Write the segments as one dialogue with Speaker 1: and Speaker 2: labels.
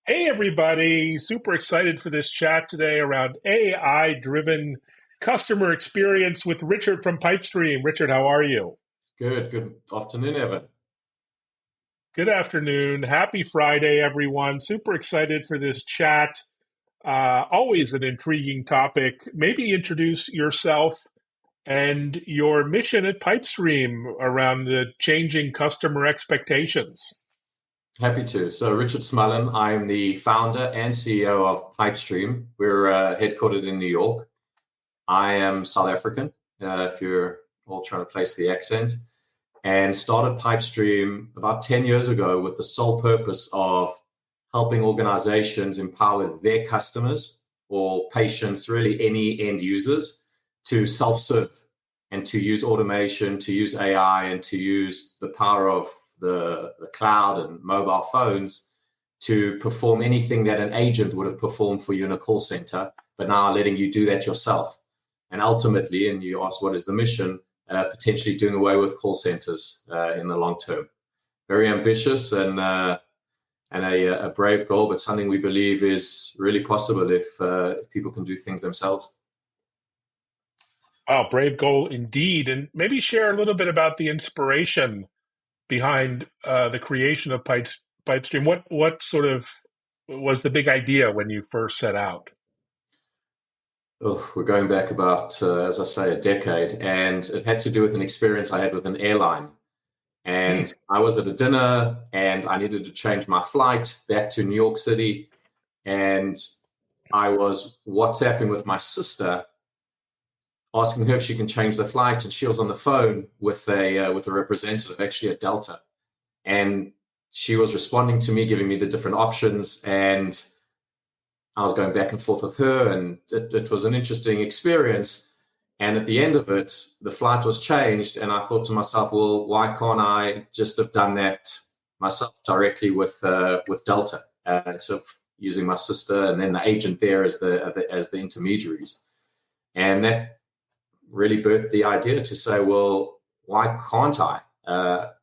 Speaker 1: Hey, everybody. Super excited for this chat today around AI driven customer experience with Richard from Pipestream. Richard, how are you?
Speaker 2: Good afternoon, Evan.
Speaker 1: Good afternoon. Happy Friday, everyone. Super excited for this chat. Always an intriguing topic. Maybe introduce yourself and your mission at Pipestream around the changing customer expectations.
Speaker 2: Happy to. So, Richard Smullen, I'm the founder and CEO of Pipestream. We're headquartered in New York. I am South African, if you're all trying to place the accent, and started Pipestream about 10 years ago with the sole purpose of helping organizations empower their customers or patients, really any end users, to self-serve and to use automation, to use AI, and to use the power of the cloud and mobile phones to perform anything that an agent would have performed for you in a call center, but now letting you do that yourself. And ultimately, and you asked what is the mission, potentially doing away with call centers in the long term. Very ambitious and a brave goal, but something we believe is really possible if people can do things themselves.
Speaker 1: Wow, brave goal indeed. And maybe share a little bit about the inspiration behind the creation of Pipestream. What sort of was the big idea when you first set out?
Speaker 2: Oh, we're going back about, as I say, a decade, and it had to do with an experience I had with an airline.
Speaker 1: Hmm.
Speaker 2: And I was at a dinner, and I needed to change my flight back to New York City, and I was WhatsApping with my sister, asking her if she can change the flight, and she was on the phone with a representative, actually at Delta, and she was responding to me, giving me the different options, and I was going back and forth with her, and it was an interesting experience. And at the end of it, the flight was changed, and I thought to myself, well, why can't I just have done that myself directly with Delta, instead of using my sister and then the agent there as the intermediaries? And that really birthed the idea to say, well, why can't I?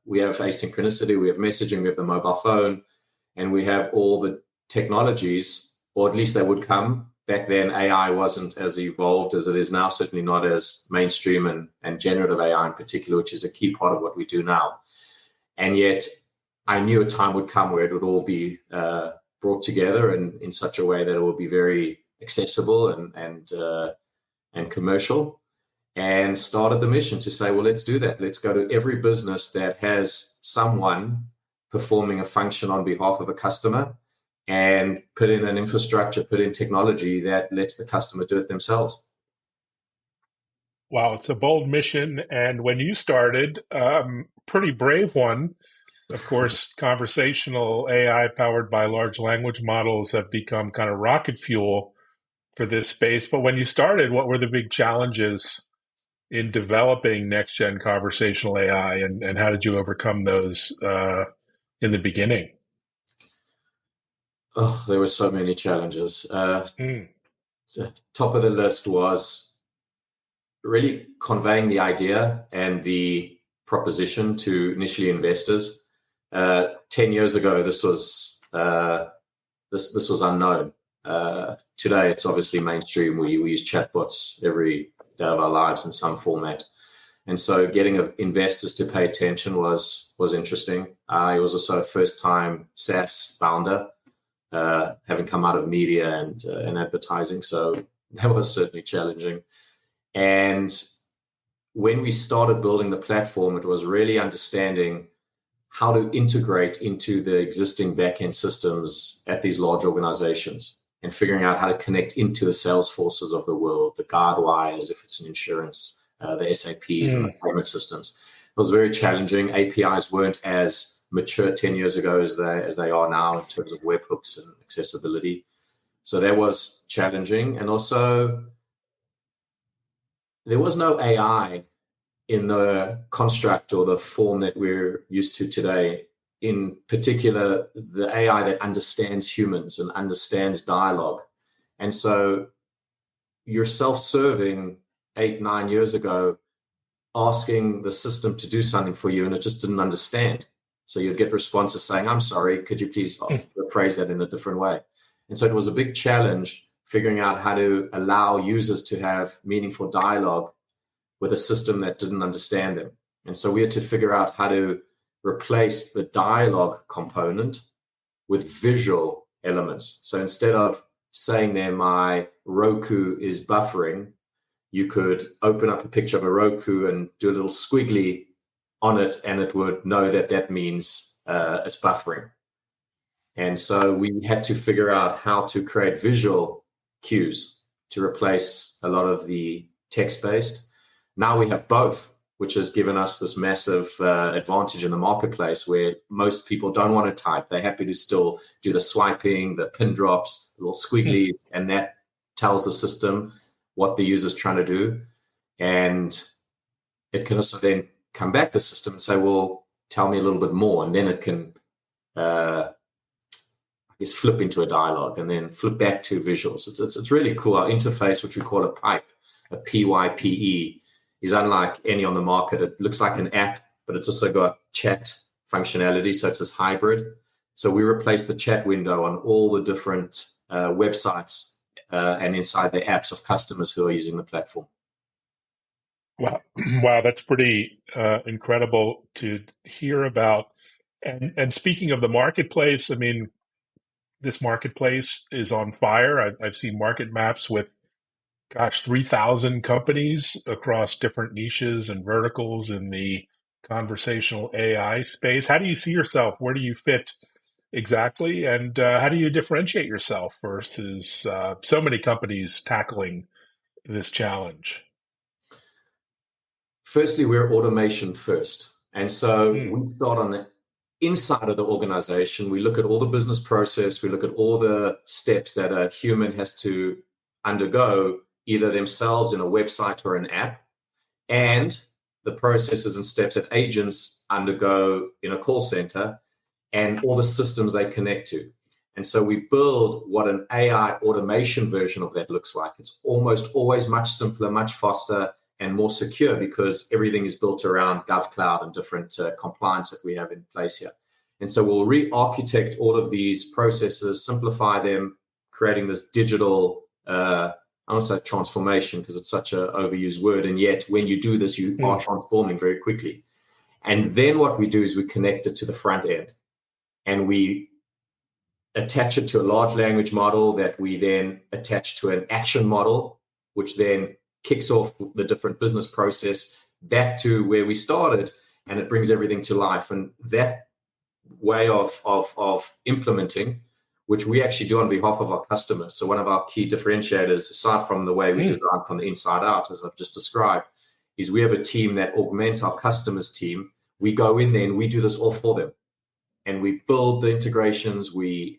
Speaker 2: We have asynchronicity, we have messaging, we have the mobile phone, and we have all the technologies, or at least they would come. Back then, AI wasn't as evolved as it is now, certainly not as mainstream and generative AI in particular, which is a key part of what we do now. And yet, I knew a time would come where it would all be brought together in such a way that it would be very accessible and commercial, and started the mission to say, well, let's do that. Let's go to every business that has someone performing a function on behalf of a customer and put in an infrastructure, put in technology that lets the customer do it themselves.
Speaker 1: Wow, it's a bold mission. And when you started, pretty brave one. Of course, conversational AI powered by large language models have become kind of rocket fuel for this space. But when you started, what were the big challenges in developing next gen conversational AI, and how did you overcome those in the beginning?
Speaker 2: Oh, there were so many challenges.
Speaker 1: Mm.
Speaker 2: Top of the list was really conveying the idea and the proposition to initially investors. 10 years ago, this was unknown. Today, it's obviously mainstream. We use chatbots every day of our lives in some format, and so getting investors to pay attention was interesting. I was also a first-time SaaS founder, having come out of media and advertising, so that was certainly challenging. And when we started building the platform, it was really understanding how to integrate into the existing backend systems at these large organizations and figuring out how to connect into the sales forces of the world, the Guardwires, if it's an insurance, the SAPs and the payment systems. It was very challenging. APIs weren't as mature 10 years ago as they are now in terms of webhooks and accessibility. So that was challenging. And also, there was no AI in the construct or the form that we're used to today. In particular, the AI that understands humans and understands dialogue. And so you're self-serving 8, 9 years ago, asking the system to do something for you, and it just didn't understand. So you'd get responses saying, I'm sorry, could you please rephrase that in a different way? And so it was a big challenge figuring out how to allow users to have meaningful dialogue with a system that didn't understand them. And so we had to figure out how to replace the dialogue component with visual elements. So instead of saying there, my Roku is buffering, you could open up a picture of a Roku and do a little squiggly on it, and it would know that that means it's buffering. And so we had to figure out how to create visual cues to replace a lot of the text-based. Now we have both, which has given us this massive advantage in the marketplace where most people don't want to type. They're happy to still do the swiping, the pin drops, the little squigglies, and that tells the system what the user's trying to do. And it can also then come back to the system and say, well, tell me a little bit more. And then it can, flip into a dialogue and then flip back to visuals. It's really cool. Our interface, which we call a pipe, a PYPE, is unlike any on the market. It looks like an app, but it's also got chat functionality. So it's this hybrid. So we replaced the chat window on all the different websites and inside the apps of customers who are using the platform.
Speaker 1: Wow, wow, that's pretty incredible to hear about. And speaking of the marketplace, I mean, this marketplace is on fire. I've seen market maps with, 3,000 companies across different niches and verticals in the conversational AI space. How do you see yourself? Where do you fit exactly? And how do you differentiate yourself versus so many companies tackling this challenge?
Speaker 2: Firstly, we're automation first. And so we start on the inside of the organization. We look at all the business process. We look at all the steps that a human has to undergo, either themselves in a website or an app, and the processes and steps that agents undergo in a call center, and all the systems they connect to. And so we build what an AI automation version of that looks like. It's almost always much simpler, much faster, and more secure because everything is built around GovCloud and different compliance that we have in place here. And so we'll re-architect all of these processes, simplify them, creating this digital, I want to say transformation because it's such an overused word. And yet when you do this, you are transforming very quickly. And then what we do is we connect it to the front end and we attach it to a large language model that we then attach to an action model, which then kicks off the different business process back to where we started, and it brings everything to life. And that way of implementing, which we actually do on behalf of our customers. So one of our key differentiators, aside from the way we design from the inside out, as I've just described, is we have a team that augments our customers' team. We go in there and we do this all for them. And we build the integrations, we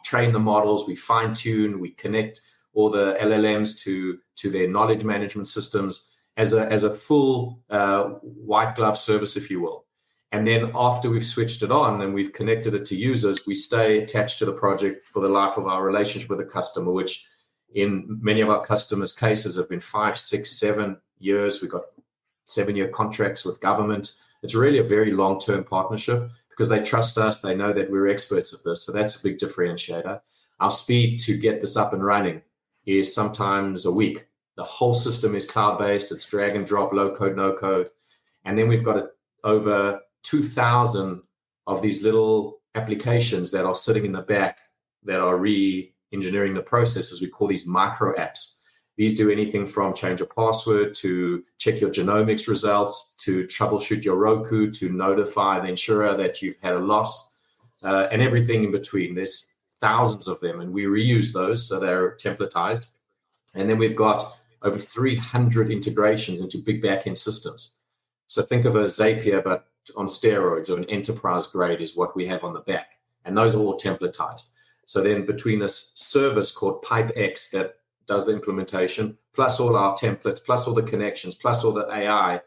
Speaker 2: train the models, we fine tune, we connect all the LLMs to their knowledge management systems as a full white glove service, if you will. And then after we've switched it on and we've connected it to users, we stay attached to the project for the life of our relationship with the customer, which in many of our customers' cases have been 5, 6, 7 years. We've got 7-year contracts with government. It's really a very long-term partnership because they trust us. They know that we're experts at this. So that's a big differentiator. Our speed to get this up and running is sometimes a week. The whole system is cloud-based. It's drag and drop, low code, no code. And then we've got over 2,000 of these little applications that are sitting in the back that are re-engineering the processes. We call these micro apps. These do anything from change a password to check your genomics results, to troubleshoot your Roku, to notify the insurer that you've had a loss, and everything in between. There's thousands of them, and we reuse those, so they're templatized. And then we've got over 300 integrations into big backend systems. So think of a Zapier, but on steroids, or an enterprise grade is what we have on the back. And those are all templatized. So then between this service called PipeX that does the implementation, plus all our templates, plus all the connections, plus all the AI,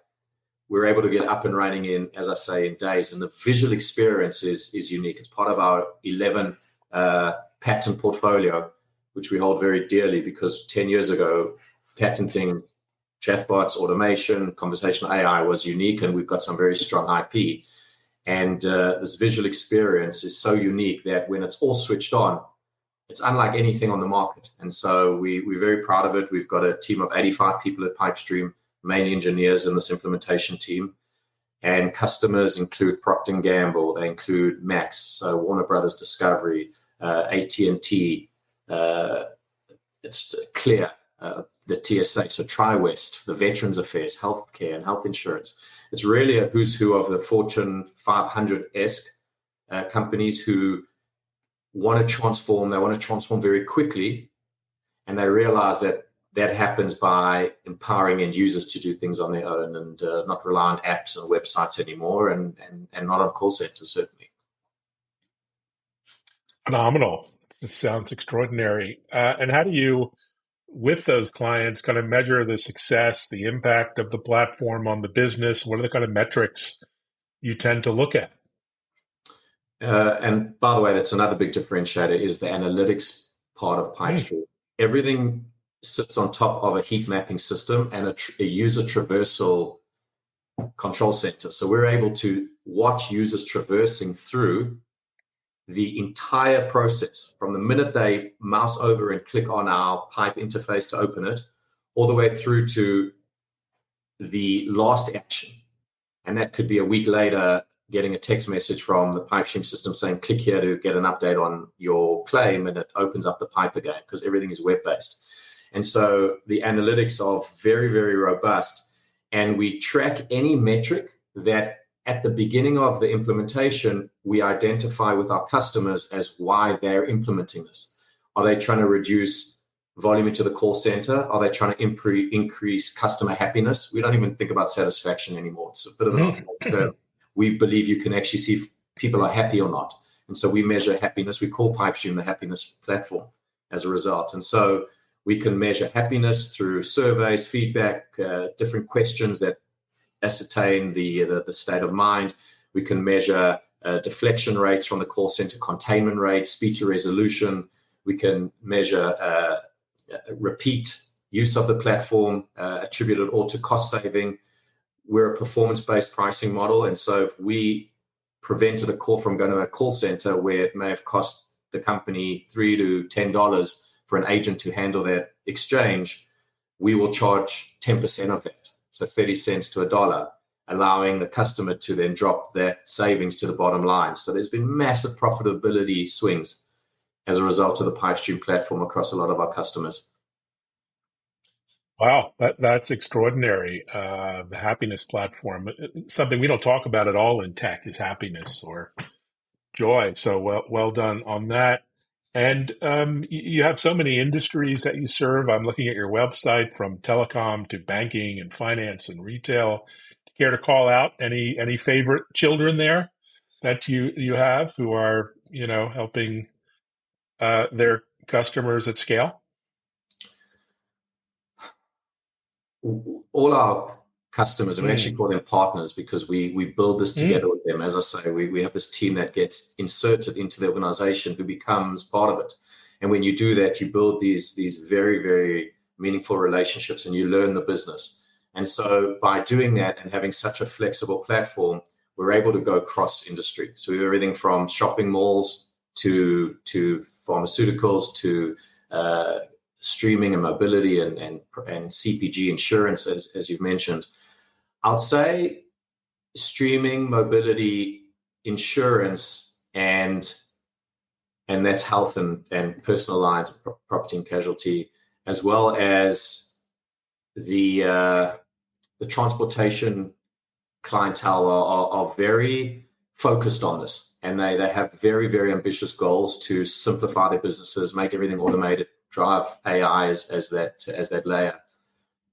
Speaker 2: we're able to get up and running in, as I say, in days. And the visual experience is unique. It's part of our 11 patent portfolio, which we hold very dearly because 10 years ago, patenting chatbots, automation, conversational AI was unique, and we've got some very strong IP. And this visual experience is so unique that when it's all switched on, it's unlike anything on the market. And so we're very proud of it. We've got a team of 85 people at Pipestream, mainly engineers in this implementation team. And customers include Procter & Gamble, they include Max, so Warner Brothers Discovery, AT&T, it's Clear, the TSA, so TriWest, the Veterans Affairs, healthcare and health insurance. It's really a who's who of the Fortune 500-esque companies who want to transform. They want to transform very quickly, and they realize that that happens by empowering end users to do things on their own and not rely on apps and websites anymore, and not on call centers, certainly.
Speaker 1: Phenomenal. It sounds extraordinary. And how do you, with those clients, kind of measure the success, the impact of the platform on the business? What are the kind of metrics you tend to look at?
Speaker 2: And by the way, that's another big differentiator is the analytics part of Pipestream. Everything sits on top of a heat mapping system and a user traversal control center. So we're able to watch users traversing through the entire process from the minute they mouse over and click on our pipe interface to open it, all the way through to the last action. And that could be a week later, getting a text message from the Pipestream system saying, click here to get an update on your claim, and it opens up the pipe again because everything is web-based. And so the analytics are very, very robust, and we track any metric that at the beginning of the implementation, we identify with our customers as why they're implementing this. Are they trying to reduce volume into the call center? Are they trying to increase customer happiness? We don't even think about satisfaction anymore. It's a bit of an abstract term. We believe you can actually see if people are happy or not. And so we measure happiness. We call Pipestream the happiness platform as a result. And so we can measure happiness through surveys, feedback, different questions that ascertain the state of mind. We can measure deflection rates from the call center, containment rates, speech to resolution. We can measure repeat use of the platform, attributed all to cost saving. We're a performance-based pricing model, and so if we prevented a call from going to a call center where it may have cost the company $3 to $10 for an agent to handle that exchange, we will charge 10% of that, so 30 cents to $1, allowing the customer to then drop that savings to the bottom line. So there's been massive profitability swings as a result of the Pipestream platform across a lot of our customers.
Speaker 1: Wow, that's extraordinary. The happiness platform, something we don't talk about at all in tech, is happiness or joy. So well done on that. And you have so many industries that you serve. I'm looking at your website, from telecom to banking and finance and retail. Care to call out any favorite children there that you have who are helping their customers at scale?
Speaker 2: All our customers, and we actually call them partners because we build this together with them. As I say, we have this team that gets inserted into the organization who becomes part of it. And when you do that, you build these very, very meaningful relationships and you learn the business. And so by doing that and having such a flexible platform, we're able to go cross industry. So we have everything from shopping malls to pharmaceuticals to streaming and mobility and CPG insurance, as you've mentioned. I'd say streaming, mobility, insurance, and that's health and personal lines, property and casualty, as well as the transportation clientele are very focused on this, and they have very, very ambitious goals to simplify their businesses, make everything automated, drive AI as that layer.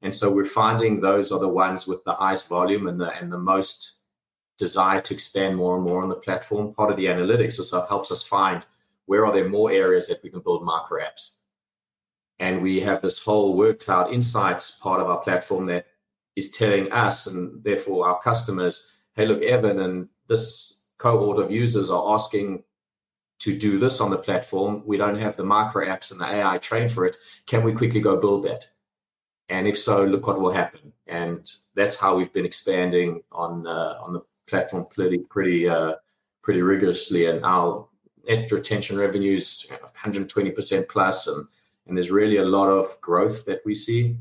Speaker 2: And so we're finding those are the ones with the highest volume and the most desire to expand more and more on the platform. Part of the analytics also helps us find where are there more areas that we can build micro apps. And we have this whole Word Cloud Insights part of our platform that is telling us and therefore our customers, hey, look, Evan and this cohort of users are asking to do this on the platform. We don't have the micro apps and the AI trained for it. Can we quickly go build that? And if so, look what will happen. And that's how we've been expanding on the platform pretty rigorously, and our net retention revenues 120% plus, and there's really a lot of growth that we see.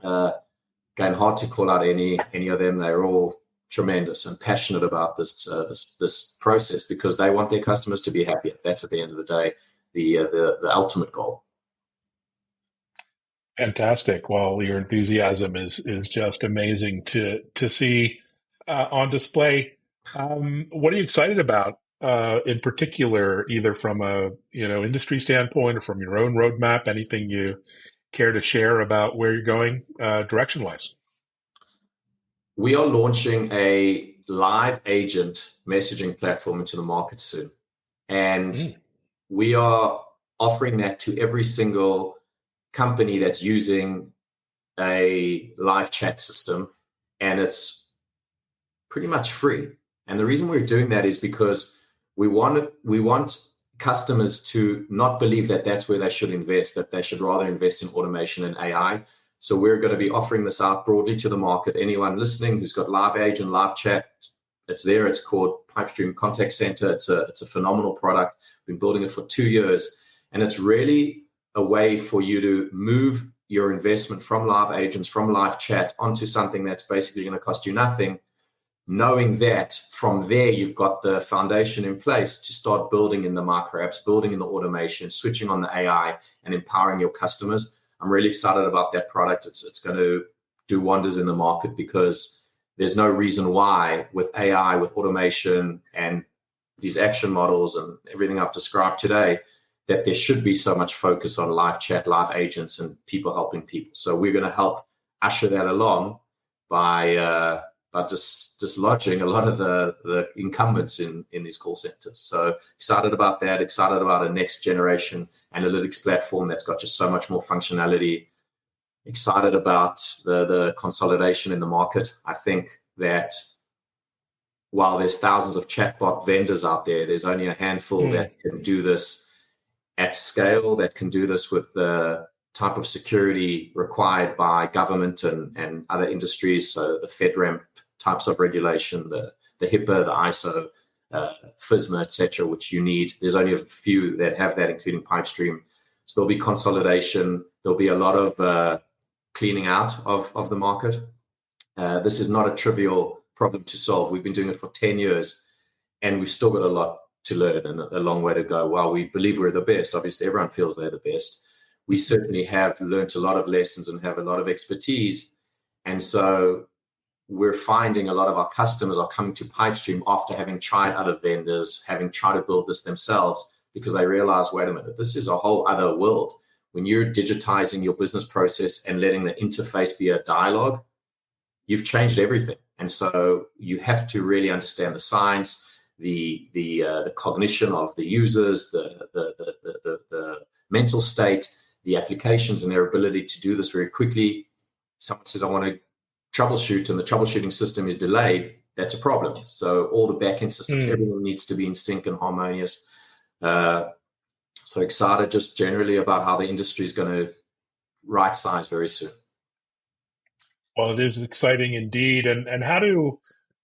Speaker 2: Again, hard to call out any of them. They're all tremendous and passionate about this process because they want their customers to be happy. That's at the end of the day the ultimate goal.
Speaker 1: Fantastic. Well, your enthusiasm is just amazing to see on display. What are you excited about in particular, either from a industry standpoint or from your own roadmap? Anything you care to share about where you're going direction-wise?
Speaker 2: We are launching a live agent messaging platform into the market soon, and we are offering that to every single company that's using a live chat system, and it's pretty much free. And the reason we're doing that is because we want customers to not believe that that's where they should invest, that they should rather invest in automation and AI. So we're going to be offering this out broadly to the market. Anyone listening who's got live agent, live chat, it's there. It's called Pipestream Contact Center. It's a phenomenal product. We've been building it for 2 years, and it's really a way for you to move your investment from live agents, from live chat, onto something that's basically going to cost you nothing, knowing that from there you've got the foundation in place to start building in the micro apps, building in the automation, switching on the AI, and empowering your customers. I'm really excited about that product. It's going to do wonders in the market because there's no reason why with AI, with automation and these action models and everything I've described today, that there should be so much focus on live chat, live agents, and people helping people. So we're going to help usher that along by dislodging a lot of the incumbents in these call centers. So excited about that, excited about a next generation analytics platform that's got just so much more functionality, excited about the consolidation in the market. I think that while there's thousands of chatbot vendors out there, there's only a handful that can do this at scale, that can do this with the type of security required by government and other industries. So the FedRAMP types of regulation, the HIPAA, the ISO, FISMA, etc., which you need. There's only a few that have that, including Pipestream. So there'll be consolidation. There'll be a lot of cleaning out of the market. This is not a trivial problem to solve. We've been doing it for 10 years, and we've still got a lot to learn and a long way to go. While we believe we're the best, obviously everyone feels they're the best. We certainly have learned a lot of lessons and have a lot of expertise. And so we're finding a lot of our customers are coming to Pipestream after having tried other vendors, having tried to build this themselves, because they realize, wait a minute, this is a whole other world. When you're digitizing your business process and letting the interface be a dialogue, you've changed everything. And so you have to really understand the science, the cognition of the users, the mental state, the applications and their ability to do this very quickly. Someone says, I want to troubleshoot, and the troubleshooting system is delayed. That's a problem. So all the backend systems, everything needs to be in sync and harmonious. So excited just generally about how the industry is going to right size very soon.
Speaker 1: Well, it is exciting indeed. And how do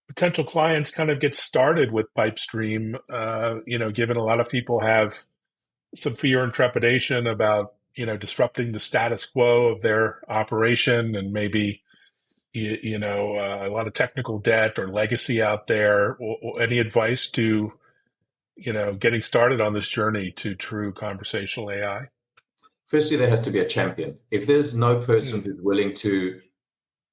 Speaker 1: potential clients kind of get started with Pipestream? Given a lot of people have some fear and trepidation about, disrupting the status quo of their operation, and maybe, a lot of technical debt or legacy out there. Any advice to, getting started on this journey to true conversational AI?
Speaker 2: Firstly, there has to be a champion. If there's no person who's willing to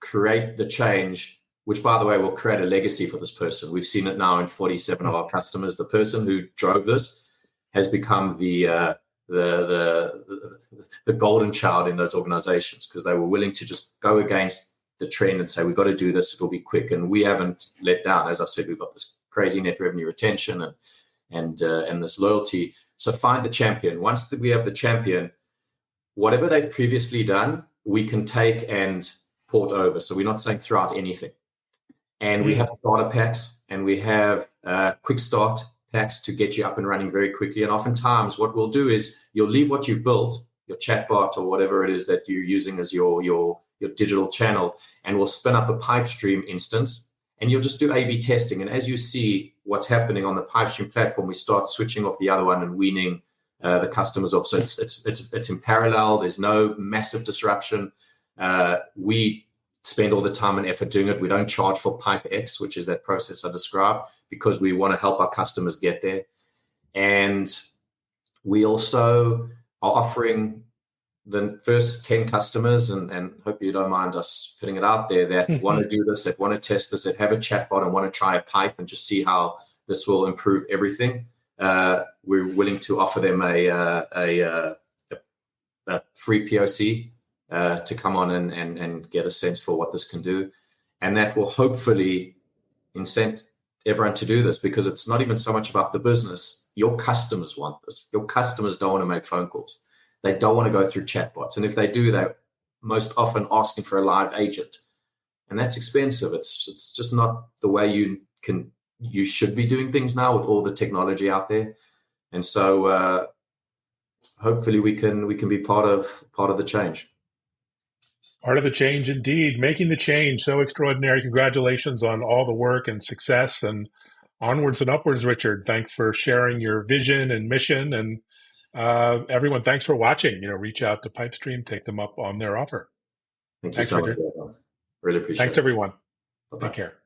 Speaker 2: create the change, which, by the way, will create a legacy for this person. We've seen it now in 47 of our customers. The person who drove this has become the golden child in those organizations, because they were willing to just go against the trend and say, we've got to do this, it'll be quick. And we haven't let down. As I said, we've got this crazy net revenue retention and this loyalty. So find the champion. Once we have the champion, whatever they've previously done, we can take and port over. So we're not saying throw out anything. And we have starter packs, and we have quick start packs to get you up and running very quickly. And oftentimes what we'll do is you'll leave what you've built, your chatbot or whatever it is that you're using as your digital channel, and we'll spin up a Pipestream instance, and you'll just do A/B testing. And as you see what's happening on the Pipestream platform, we start switching off the other one and weaning the customers off. So it's in parallel. There's no massive disruption. We spend all the time and effort doing it. We don't charge for Pipe X, which is that process I described, because we want to help our customers get there. And we also are offering the first 10 customers, and hope you don't mind us putting it out there, that want to do this, that want to test this, that have a chatbot and want to try a pipe and just see how this will improve everything. We're willing to offer them a free POC to come on and get a sense for what this can do. And that will hopefully incent everyone to do this, because it's not even so much about the business. Your customers want this. Your customers don't want to make phone calls. They don't want to go through chatbots. And if they do, they're most often asking for a live agent. And that's expensive. It's just not the way you should be doing things now with all the technology out there. And so hopefully we can be part of the change.
Speaker 1: Part of the change, indeed. Making the change so extraordinary. Congratulations on all the work and success, and onwards and upwards, Richard. Thanks for sharing your vision and mission. And everyone, thanks for watching. Reach out to Pipestream, take them up on their offer.
Speaker 2: Thank you
Speaker 1: Thanks,
Speaker 2: so
Speaker 1: Richard.
Speaker 2: much. Really appreciate it.
Speaker 1: Thanks, everyone.
Speaker 2: Bye-bye.
Speaker 1: Take care.